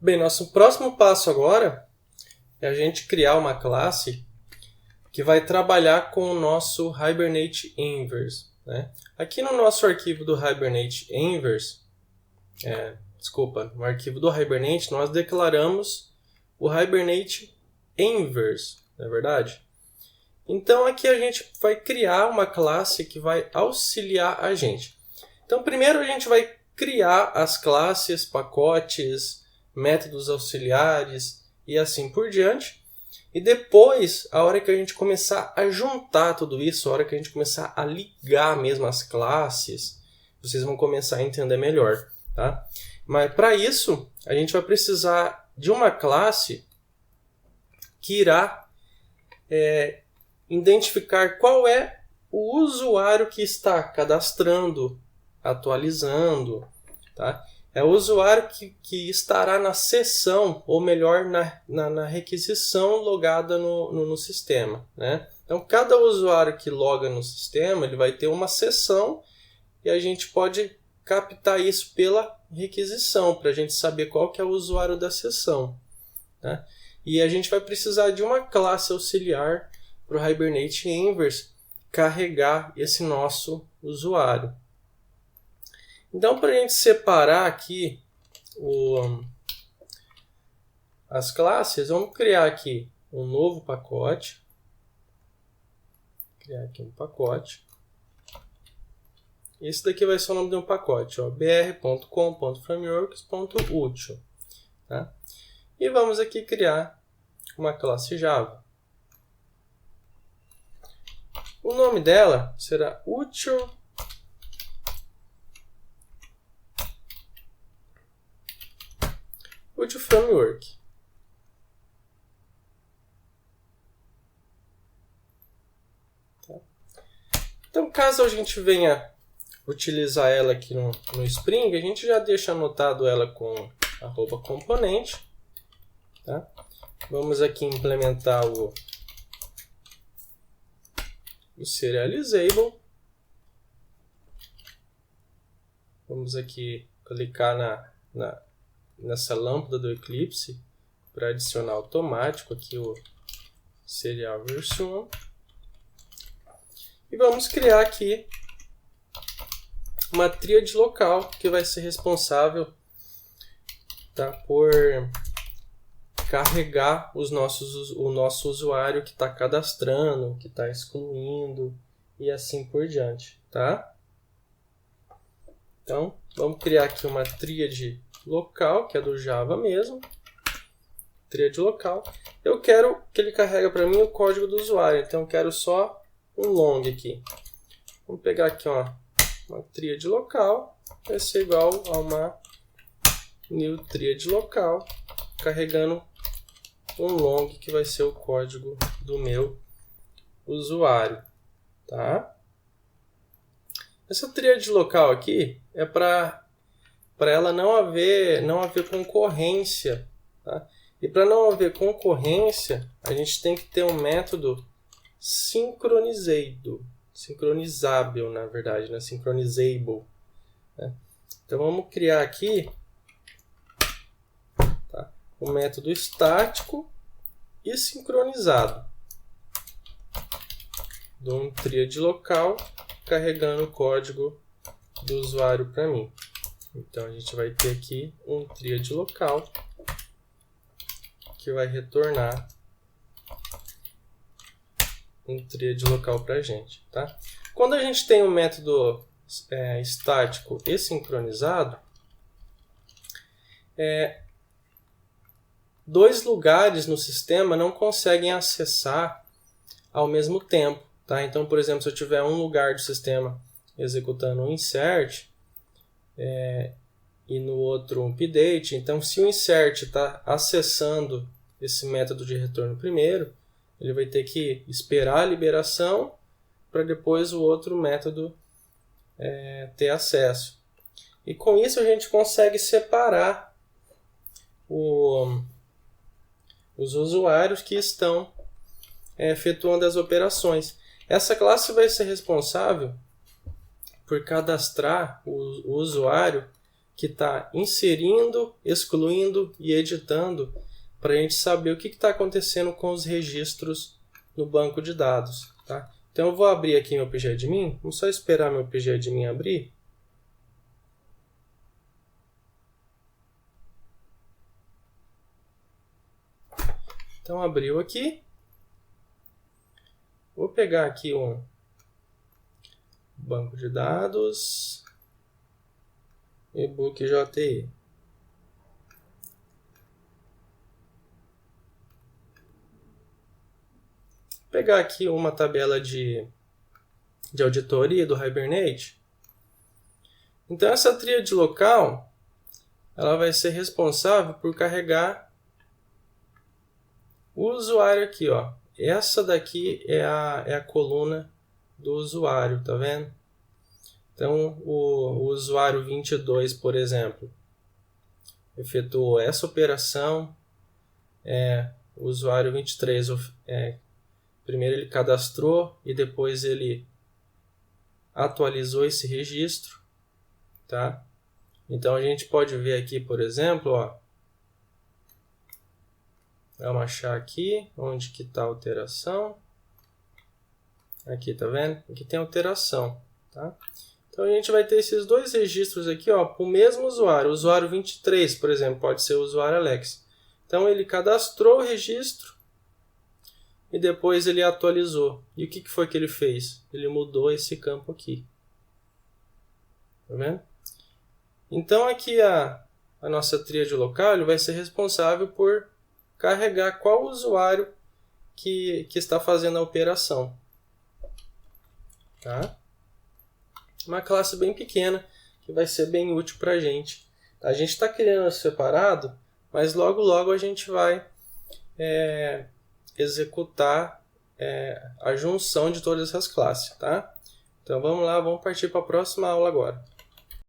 Bem, nosso próximo passo agora é a gente criar uma classe que vai trabalhar com o nosso Hibernate Inverse, né? Aqui no nosso arquivo do Hibernate Inverse, no arquivo do Hibernate, nós declaramos o Hibernate Inverse, não é verdade? Então aqui a gente vai criar uma classe que vai auxiliar a gente. Então primeiro a gente vai criar as classes, pacotes, métodos auxiliares e assim por diante. E depois, a hora que a gente começar a juntar tudo isso, a hora que a gente começar a ligar mesmo as classes, vocês vão começar a entender melhor, tá? Mas para isso, a gente vai precisar de uma classe que irá identificar qual é o usuário que está cadastrando, atualizando, tá? É o usuário que estará na sessão, ou melhor, na requisição logada no sistema, né? Então, cada usuário que loga no sistema, ele vai ter uma sessão e a gente pode captar isso pela requisição, para a gente saber qual que é o usuário da sessão, né? E a gente vai precisar de uma classe auxiliar para o Hibernate Inverse carregar esse nosso usuário. Então, para a gente separar aqui as classes, vamos criar aqui um novo pacote. Criar aqui um pacote. Esse daqui vai ser o nome de um pacote, br.com.frameworks.util. Tá? E vamos aqui criar uma classe Java. O nome dela será util framework. Tá? Então, caso a gente venha utilizar ela aqui no Spring, a gente já deixa anotado ela com @componente. Tá? Vamos aqui implementar o serializable. Vamos aqui clicar nessa lâmpada do Eclipse para adicionar automático aqui o serial version. E vamos criar aqui uma tríade local que vai ser responsável, tá, por carregar o nosso usuário que está cadastrando, que está excluindo e assim por diante, tá? Então, vamos criar aqui uma tríade local, que é do Java mesmo. Tríade local. Eu quero que ele carregue para mim o código do usuário, então eu quero só um long aqui. Vamos pegar aqui uma tríade local, vai ser igual a uma new tríade local, carregando um long que vai ser o código do meu usuário, tá? Essa tríade local aqui é para ela não haver concorrência, tá? E para não haver concorrência, a gente tem que ter um método sincronizável, na verdade, né? Synchronizable, né? Então vamos criar aqui, tá, um método estático e sincronizado de um tríade local carregando o código do usuário para mim. Então a gente vai ter aqui um tríade local que vai retornar um tríade local para a gente, tá? Quando a gente tem um método estático e sincronizado, dois lugares no sistema não conseguem acessar ao mesmo tempo, tá? Então, por exemplo, se eu tiver um lugar do sistema executando um insert e no outro um update, então se o insert está acessando esse método de retorno primeiro, ele vai ter que esperar a liberação para depois o outro método ter acesso. E com isso a gente consegue separar os usuários que estão efetuando as operações. Essa classe vai ser responsável por cadastrar o usuário que está inserindo, excluindo e editando para a gente saber o que está acontecendo com os registros no banco de dados. Tá? Então eu vou abrir aqui meu pgadmin, vamos só esperar meu pgadmin abrir. Então abriu aqui. Vou pegar aqui um banco de dados, ebook JTE. Vou pegar aqui uma tabela de auditoria do Hibernate. Então essa tríade local, ela vai ser responsável por carregar o usuário aqui, ó. Essa daqui é a coluna do usuário, tá vendo? Então, o usuário 22, por exemplo, efetuou essa operação. O usuário 23, primeiro ele cadastrou e depois ele atualizou esse registro, tá? Então, a gente pode ver aqui, por exemplo, ó, vamos achar aqui onde que está a alteração. Aqui, tá vendo? Aqui tem alteração, tá? Então a gente vai ter esses dois registros aqui, ó, para o mesmo usuário. O usuário 23, por exemplo, pode ser o usuário Alex. Então ele cadastrou o registro e depois ele atualizou. E o que foi que ele fez? Ele mudou esse campo aqui. Tá vendo? Então aqui a nossa tríade local ele vai ser responsável por carregar qual usuário que está fazendo a operação. Tá? Uma classe bem pequena que vai ser bem útil para a gente. A gente está criando separado, mas logo logo a gente vai executar a junção de todas essas classes. Tá? Então vamos lá, vamos partir para a próxima aula agora.